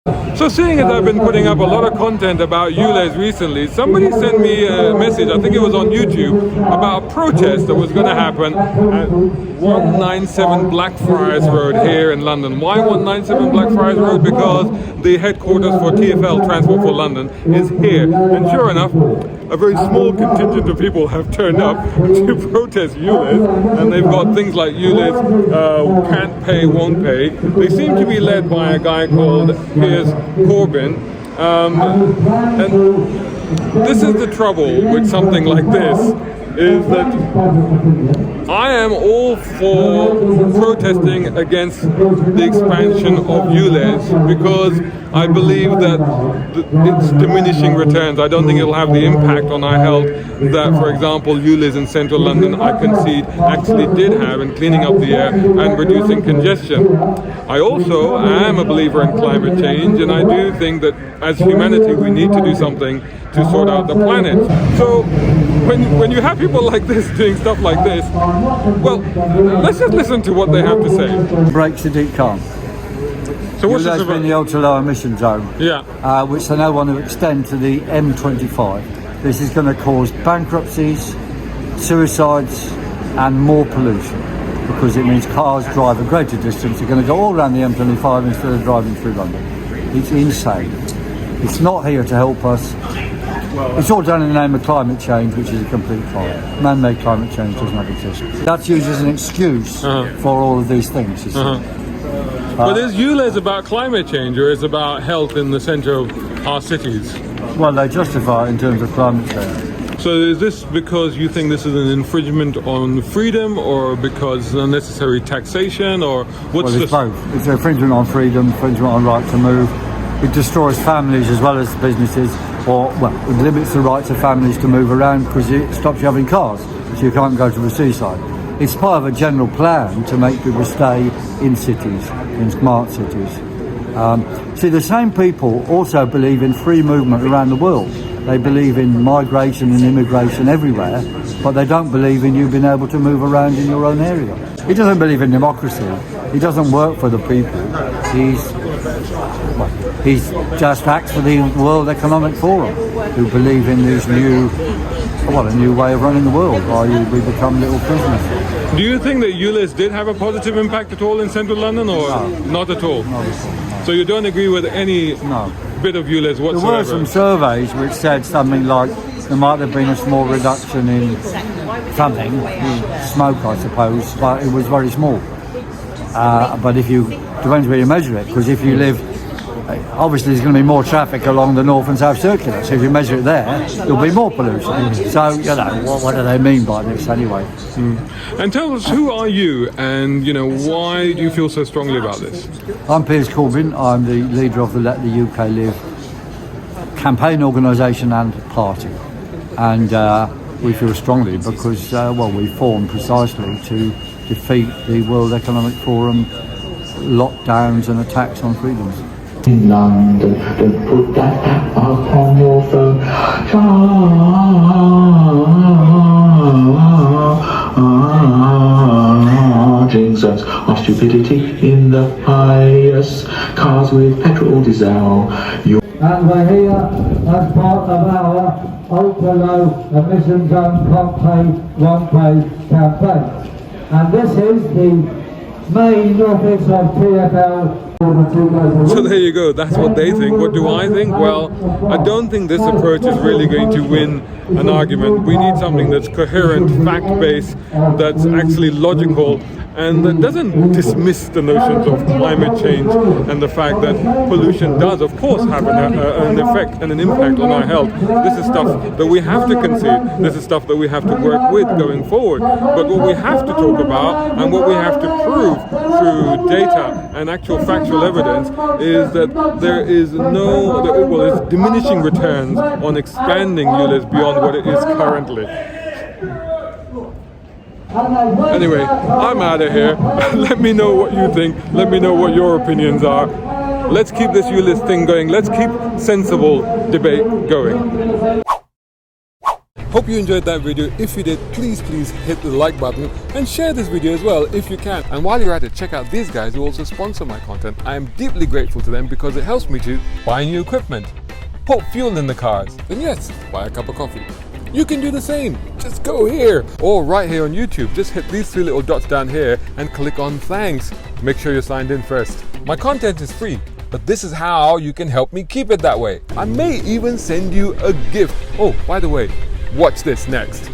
So seeing as I've been putting up a lot of content about ULEZ recently, somebody sent me a message, I think it was on YouTube, about a protest that was going to happen at 197 Blackfriars Road here in London. Why 197 Blackfriars Road? Because the headquarters for TfL, Transport for London, is here. And sure enough, a very small contingent of people have turned up to protest ULEZ, and they've got things like ULEZ can't pay, won't pay. They seem to be led by a guy called Piers Corbyn, and this is the trouble with something like this, is that I am all for protesting against the expansion of ULEZ because I believe that it's diminishing returns. I don't think it'll have the impact on our health that, for example, ULEZ in central London, I concede, actually did have in cleaning up the air and reducing congestion. I also am a believer in climate change, and I do think that as humanity we need to do something to sort out the planet. So when you have people like this doing stuff like this, well, let's just listen to what they have to say. Brexit it can't. So what's ULEZ been the ultra low emission zone, which they now want to extend to the M25. This is going to cause bankruptcies, suicides and more pollution, because it means cars drive a greater distance. They're going to go all around the M25 instead of driving through London. It's insane. It's not here to help us. It's all done in the name of climate change, which is a complete lie. Man-made climate change does not exist. That's used as an excuse for all of these things, you see. But is ULEZ about climate change, or is it about health in the centre of our cities? Well, they justify it in terms of climate change. So is this because you think this is an infringement on freedom, or because unnecessary taxation, or what's Well, it's both. It's an infringement on freedom, infringement on right to move. It destroys families as well as businesses, or, well, it limits the rights of families to move around because it stops you having cars, so you can't go to the seaside. It's part of a general plan to make people stay in cities, in smart cities. See, the same people also believe in free movement around the world. They believe in migration and immigration everywhere, but they don't believe in you being able to move around in your own area. He doesn't believe in democracy. He doesn't work for the people. He's just acts for the World Economic Forum, who believe in this new way of running the world, i.e. we become little prisoners. Do you think that ULEZ did have a positive impact at all in central London, or not at all? Not at all. So you don't agree with any bit of ULEZ whatsoever? There were some surveys which said something like there might have been a small reduction in something, smoke I suppose, but it was very small. But depends where you measure it, because if you live, obviously there's going to be more traffic along the North and South Circular, so if you measure it there, there'll be more pollution. So, you know, what do they mean by this anyway? And tell us, who are you, and, you know, why do you feel so strongly about this? I'm Piers Corbyn. I'm the leader of the Let the UK Live campaign organisation and party. And we feel strongly because, we formed precisely to defeat the World Economic Forum lockdowns and attacks on freedoms. In London, don't put that app up on your phone. Charging zones of stupidity in the highest cars with petrol or diesel. And we're here as part of our ultra-low emission zone can't pay, won't pay campaign. And this is the main office of TfL. So there you go, that's what they think. What do I think? Well, I don't think this approach is really going to win an argument. We need something that's coherent, fact-based, that's actually logical, and that doesn't dismiss the notions of climate change and the fact that pollution does, of course, have an effect and an impact on our health. This is stuff that we have to concede. This is stuff that we have to work with going forward. But what we have to talk about and what we have to prove through data and actual factual evidence is that there is it's diminishing returns on expanding ULEZ beyond what it is currently. Anyway, I'm out of here. Let me know what you think. Let me know what your opinions are. Let's keep this ULEZ thing going. Let's keep sensible debate going. Hope you enjoyed that video. If you did, please hit the like button and share this video as well if you can. And while you're at it, check out these guys who also sponsor my content. I am deeply grateful to them because it helps me to buy new equipment, put fuel in the cars, and yes, buy a cup of coffee. You can do the same. Just go here or right here on YouTube. Just hit these 3 little dots down here and click on thanks. Make sure you're signed in first. My content is free, but this is how you can help me keep it that way. I may even send you a gift. Oh, by the way, watch this next.